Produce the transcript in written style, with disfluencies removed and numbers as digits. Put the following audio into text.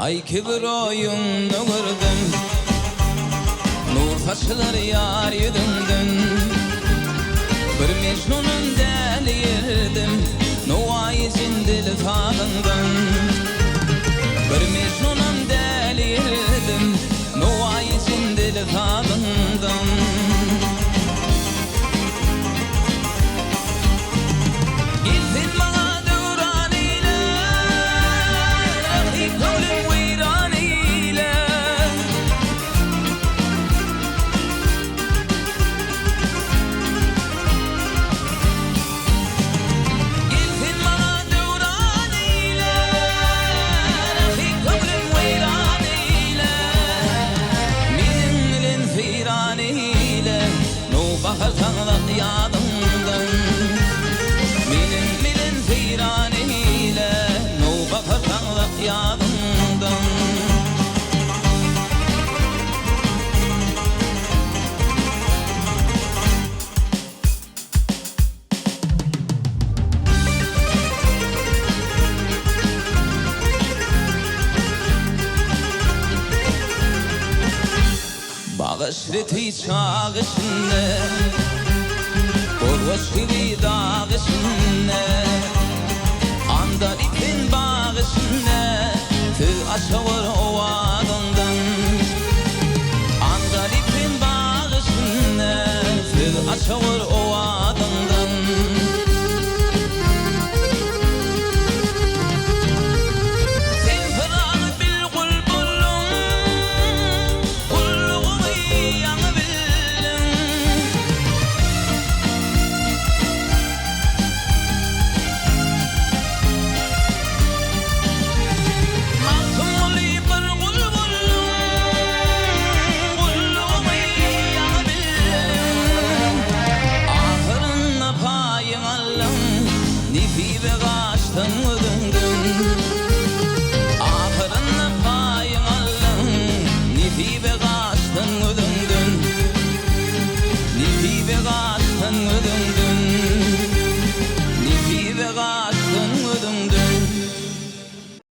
Ay ki bir oyunnu gördüm, nur saçlar yar yüzünden. Bir mecnunun delirdim, Nuvaizin dil tadından. Bir mecnunun delirdim, Nuvaizin dil tadından. Bakarsanlar yadımdan, Milin firaniyle, No bakarsanlar yadımdan. Bağışreti çağışında, Korvaşkili dağışında, Andar ipin bağışında, Tı aşavur ovadından. Andar ipin bağışında, Tı aşavur ovadından. Nifi ve kaçtan mı döndün?